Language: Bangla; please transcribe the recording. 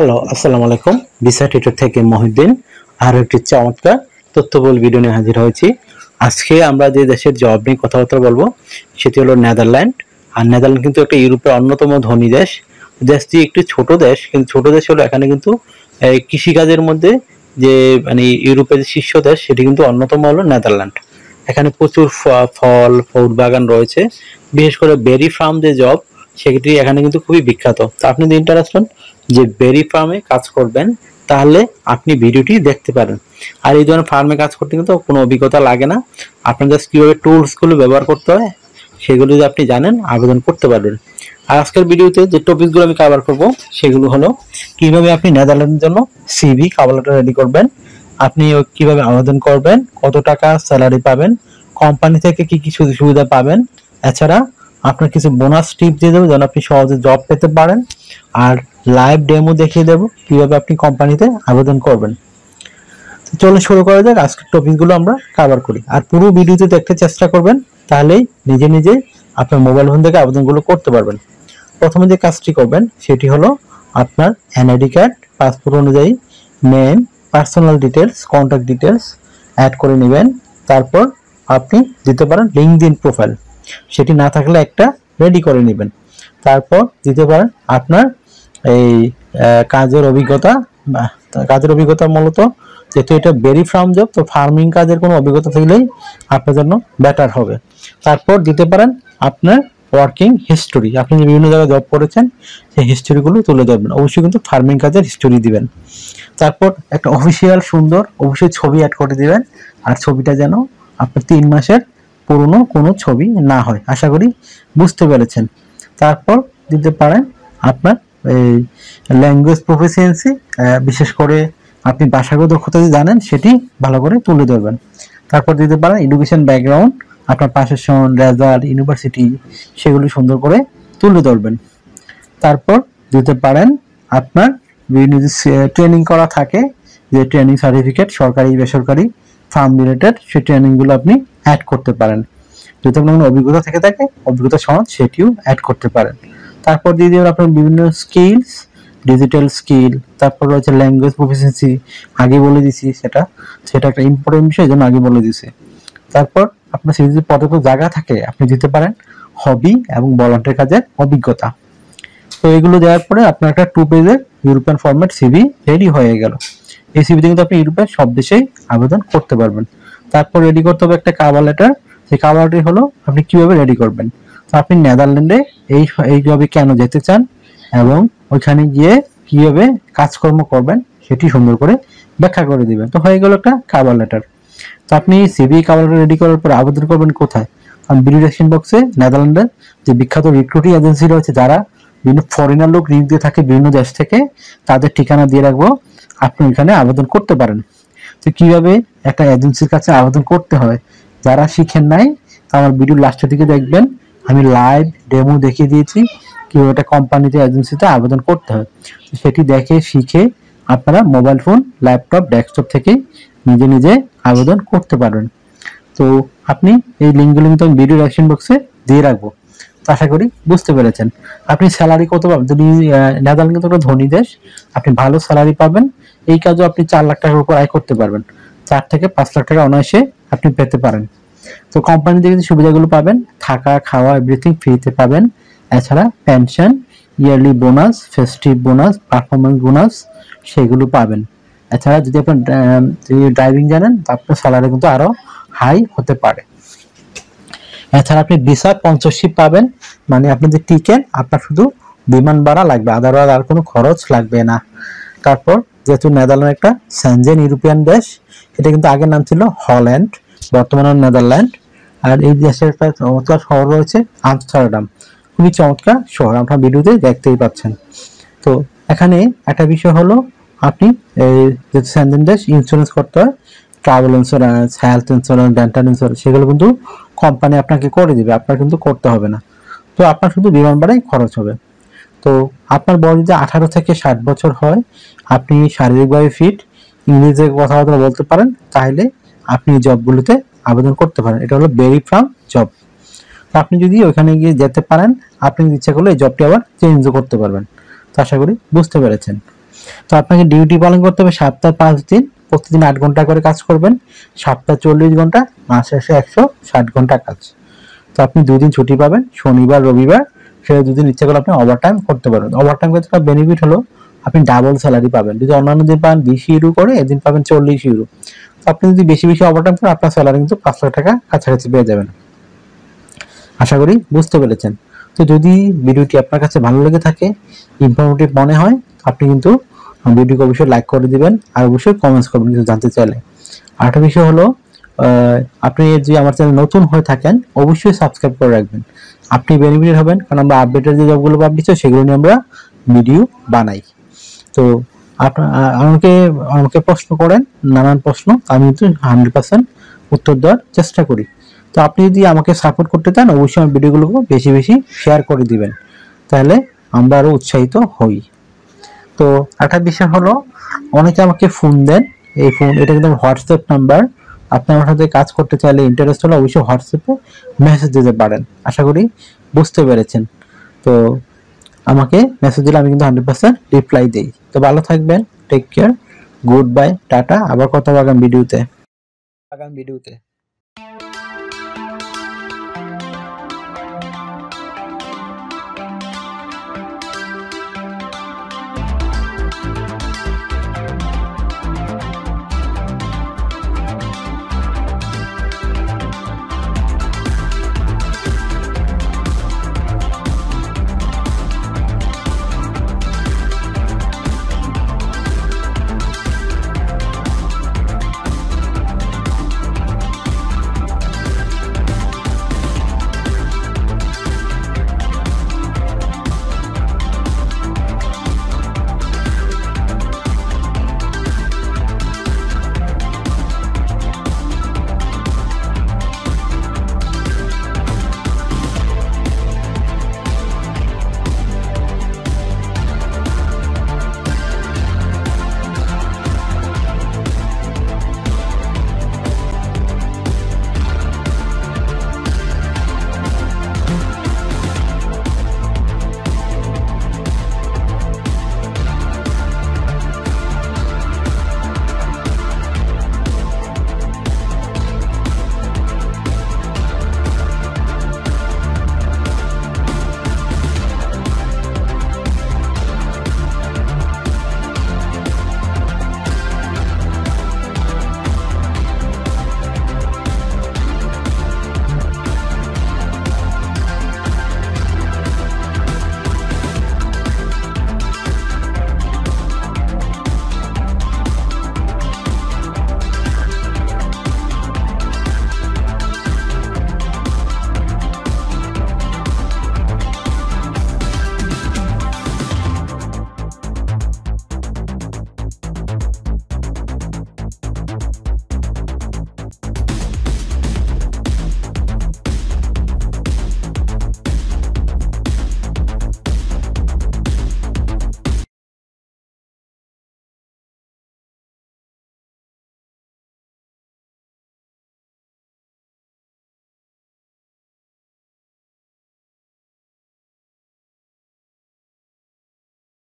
হ্যালো, আসসালামু আলাইকুম। ভিসা টিউটর থেকে মহিউদ্দিন আরও একটি চমৎকার তথ্যবহুল ভিডিও নিয়ে হাজির হয়েছি। আজকে আমরা যে দেশের জব নিয়ে কথাবার্তা বলবো সেটি হলো নেদারল্যান্ড। আর নেদারল্যান্ড কিন্তু একটা ইউরোপের অন্যতম ধনী দেশ। দেশটি একটি ছোট দেশ, কিন্তু ছোট দেশ হলো এখানে কিন্তু কৃষিকাজের মধ্যে যে মানে ইউরোপের যে শীর্ষ দেশ সেটি কিন্তু অন্যতম হলো নেদারল্যান্ড। এখানে প্রচুর ফল ফ্রুট বাগান রয়েছে, বিশেষ করে বেরি ফার্ম যে জব সেটি এখানে কিন্তু খুবই বিখ্যাত। তো আপনি যদি ইন্টারেস্টেড যে বেরি ফার্মে কাজ করবেন তাহলে আপনি ভিডিওটি দেখতে পারেন। আর এই ধরনের ফার্মে কাজ করতে কিন্তু কোনো অভিজ্ঞতা লাগে না, আপনার জাস্ট কীভাবে টুলসগুলো ব্যবহার করতে হয় সেগুলো যদি আপনি জানেন আবেদন করতে পারবেন। আর আজকের ভিডিওতে যে টপিকগুলো আমি কভার করব সেগুলো হলো কিভাবে আপনি নেদারল্যান্ডের জন্য সিভি কভার লেটার রেডি করবেন, আপনি কিভাবে আবেদন করবেন, কত টাকা স্যালারি পাবেন, কোম্পানি থেকে কি কি সুযোগ সুবিধা পাবেন, এছাড়া আপনার কিছু বোনাস টিপ দিয়ে দেবো যেন আপনি সহজে জব পেতে পারেন, আর লাইভ ডেমো দেখিয়ে দেবো কিভাবে আপনি কোম্পানিতে আবেদন করবেন। তো চলো শুরু করা যাক, আজকের টপিকগুলো আমরা কভার করি। আর পুরো ভিডিওতে দেখতে চেষ্টা করবেন, তাহলেই নিজে নিজে আপনার মোবাইল ফোন থেকে আবেদনগুলো করতে পারবেন। প্রথমে যে কাজটি করবেন সেটি হলো আপনার এনআইডি কার্ড, পাসপোর্ট অনুযায়ী name, personal details, contact details add করে নেবেন। তারপর আপনি দিতে পারেন লিঙ্কডইন প্রোফাইল, সেটি না থাকলে একটা রেডি করে নেবেন। তারপর দিতে পারেন আপনার এই কাজের অভিজ্ঞতা। কাজের অভিজ্ঞতা মূলত যেহেতু এটা বেরি ফার্ম জব, তো ফার্মিং কাজের কোনো অভিজ্ঞতা থাকলেই আপনার জন্য বেটার হবে। তারপর দিতে পারেন আপনার ওয়ার্কিং হিস্টোরি, আপনি যে বিভিন্ন জায়গায় জব করেছেন সেই হিস্টোরিগুলো তুলে ধরবেন, অবশ্যই কিন্তু ফার্মিং কাজের হিস্টোরি দিবেন। তারপর একটা অফিসিয়াল সুন্দর অবশ্যই ছবি অ্যাড করে দিবেন, আর ছবিটা যেন আপনার 3 মাসের পুরনো কোনো ছবি না হয়। আশা করি বুঝতে পেরেছেন। তারপর দিতে পারেন আপনার এই ল্যাঙ্গুয়েজ প্রফিসিয়েন্সি, বিশেষ করে আপনি ভাষাগত দক্ষতা যদি জানেন সেটি ভালো করে তুলে ধরবেন। তারপর দিতে পারেন এডুকেশন ব্যাকগ্রাউন্ড, আপনার পাশের রেজাল্ট, ইউনিভার্সিটি, সেগুলি সুন্দর করে তুলে ধরবেন। তারপর দিতে পারেন আপনার বিভিন্ন যে ট্রেনিং করা থাকে, যে ট্রেনিং সার্টিফিকেট সরকারি বেসরকারি ফার্ম রিলেটেড, সেই ট্রেনিংগুলো আপনি অ্যাড করতে পারেন। যদি আপনার কোনো অভিজ্ঞতা থেকে থাকে অভিজ্ঞতা সনদ সেটিও অ্যাড করতে পারেন। তারপর দিয়ে দেবেন আপনার বিভিন্ন স্কিলস, ডিজিটাল স্কিল। তারপর রয়েছে ল্যাঙ্গুয়েজ প্রফিসিয়েন্সি, আগে বলে দিছি, সেটা একটা ইম্পর্টেন্ট বিষয়, জন্য আগে বলে দিছি। তারপর আপনার সিরিজের পদে জায়গা থাকে আপনি দিতে পারেন হবি এবং ভলান্টিয়ার কাজের অভিজ্ঞতা। তো এগুলো দেওয়ার পরে আপনার একটা 2 পেজের ইউরোপিয়ান ফরম্যাট সিভি রেডি হয়ে গেল। এই সিভিতে কিন্তু আপনি ইউরোপের সব দেশেই আবেদন করতে পারবেন। তারপর রেডি করতে হবে একটা কভার লেটার। সেই কভার লেটার হলো আপনি কিভাবে রেডি করবেন। তো আপনি নেদারল্যান্ডে এইভাবে কেন যেতে চান এবং ওইখানে গিয়ে কিভাবে কাজকর্ম করবেন সেটি সুন্দর করে ব্যাখ্যা করে দিবেন। তো হয়ে গেল একটা কভার লেটার। তো আপনি সিভি কভার লেটার রেডি করার পর আবেদন করবেন কোথায়? আমি ভিডিও ডেসক্রিপশন বক্সে নেদারল্যান্ডের যে বিখ্যাত রিক্রুটিং এজেন্সি রয়েছে, যারা বিভিন্ন ফরেনার লোক নিয়োগ দিয়ে থাকে বিভিন্ন দেশ থেকে, তাদের ঠিকানা দিয়ে রাখবো, আপনি এখানে আবেদন করতে পারেন। তো কিভাবে একটা এজেন্সির কাছে আবেদন করতে হয় যারা শিখেন নাই, আমার ভিডিও লাস্টের দিকে দেখবেন, আমি লাইভ ডেমো দেখিয়ে দিয়েছি কিভাবে একটা কোম্পানিতে এজেন্সিতে আবেদন করতে হয়। সেটি দেখে শিখে আপনারা মোবাইল ফোন, ল্যাপটপ, ডেস্কটপ থেকে নিজে নিজে আবেদন করতে পারবেন। তো আপনি এই লিঙ্কগুলো কিন্তু আমি ভিডিও ডেসক্রিপশন বক্সে দিয়ে রাখবো। তো আশা করি বুঝতে পেরেছেন। আপনি স্যালারি কত পাবেন? যদি নেদারল্যান্ড কিন্তু একটা ধনী দেশ, আপনি ভালো স্যালারি পাবেন। এই কাজও আপনি 4 লাখ টাকার উপর আয় করতে পারবেন। 4 থেকে 5 লাখ টাকা অনায়াসে আপনি পেতে পারেন। তো কোম্পানি থেকে যে সুবিধাগুলো পাবেন, থাকা খাওয়া এভরিথিং ফ্রিতে পাবেন। এছাড়া pension, yearly bonus, festive bonus, performance bonus সেগুলো পাবেন। এছাড়া যদি আপনার ড্রাইভিং জানেন তো আপনার স্যালারি কিন্তু আরো হাই হতে পারে। এছাড়া আপনি ভিসা স্পন্সরশিপ পাবেন, মানে আপনি যে টিকেট আপনার শুধু বিমান ভাড়া লাগবে, আদারওয়াইজ আর কোনো খরচ লাগবে না। তারপর যেহেতু নেদারল্যান্ড একটা সেনজেন ইউরোপিয়ান দেশ, এটা কিন্তু আগের নাম ছিল হল্যান্ড, বর্তমানে নেদারল্যান্ড। আর এই দেশের একটা চমৎকার শহর রয়েছে আমস্টারডাম, খুবই চমৎকার শহর, আপনার ভিডিওতে দেখতেই পাচ্ছেন। তো এখানে একটা বিষয় হলো আপনি যেহেতু সেনজেন দেশ, ইন্স্যুরেন্স করতে হয়, travel insurance, health insurance, dental insurance, সেগুলো কিন্তু কোম্পানি আপনাকে করে দিবে, আপনার কিন্তু করতে হবে না। তো আপনার শুধু বিমান ভাড়াই খরচ হবে। তো আপনার বয়স যদি 18 থেকে 60 বছর হয়, আপনি শারীরিকভাবে ফিট, ইংরেজিতে কথাবার্তা বলতে পারেন, তাহলে আপনি জবগুলোতে আবেদন করতে পারেন। এটা হলো বেরি ফার্ম জব। তো আপনি যদি ওইখানে গিয়ে যেতে পারেন, আপনি ইচ্ছা করলে এই জবটি আবার চেঞ্জও করতে পারবেন। তো আশা করি বুঝতে পেরেছেন। তো আপনাকে ডিউটি পালন করতে হবে সপ্তাহে 5 দিন, প্রতিদিন 8 ঘন্টা করে কাজ করবেন, সপ্তাহে 40 ঘন্টা, মাস শেষে 160 ঘন্টা কাজ। তো আপনি 2 দিন ছুটি পাবেন, শনিবার রবিবার, সেই 2 দিন ইচ্ছা করলে আপনি ওভারটাইম করতে পারবেন। ওভারটাইম করতে একটা বেনিফিট হলো আপনি ডাবল স্যালারি পাবেন। যদি অন্যান্য দিন পান 20 ইউরো করে, এদিন পাবেন 40 ইউরো। তো আপনি যদি বেশি বেশি ওভারটাইম করেন আপনার স্যালারি কিন্তু 5 লাখ টাকা কাছাকাছি পেয়ে যাবেন। আশা করি বুঝতে পেরেছেন। তো যদি ভিডিওটি আপনার কাছে ভালো লেগে থাকে, ইনফরমেটিভ মনে হয়, আপনি কিন্তু ভিডিওকে অবশ্যই লাইক করে দিবেন আর অবশ্যই কমেন্টস করবেন কিছু জানতে চাইলে। আরেকটা বিষয় হলো আপনি যদি আমার চ্যানেল নতুন হয়ে থাকেন অবশ্যই সাবস্ক্রাইব করে রাখবেন। আপনি বেনিফিট হবেন, কারণ আমরা আপডেটের যে জবগুলো পাবলিশ হয় সেগুলো নিয়ে আমরা ভিডিও বানাই। তো আমাকে আমাকে প্রশ্ন করেন, নানান প্রশ্ন, আমি কিন্তু 100% উত্তর দেওয়ার চেষ্টা করি। তো আপনি যদি আমাকে সাপোর্ট করতে চান অবশ্যই আমার ভিডিওগুলোকে বেশি বেশি শেয়ার করে দিবেন, তাহলে আমরা আরো উৎসাহিত হই। তো একটা বিষয় হলো অনেকে আমাকে ফোন দেন, এই ফোন এটা কিন্তু হোয়াটসঅ্যাপ নাম্বার। আপনি আমার সাথে কাজ করতে চাইলে ইন্টারেস্ট হলে অবশ্যই হোয়াটসঅ্যাপে মেসেজ দিতে পারেন। আশা করি বুঝতে পেরেছেন। তো আমাকে মেসেজ দিলে আমি কিন্তু 100% রিপ্লাই দেই। তো ভালো থাকবেন, take care, good bye, tata. আবার কথা হবে আগামী ভিডিওতে।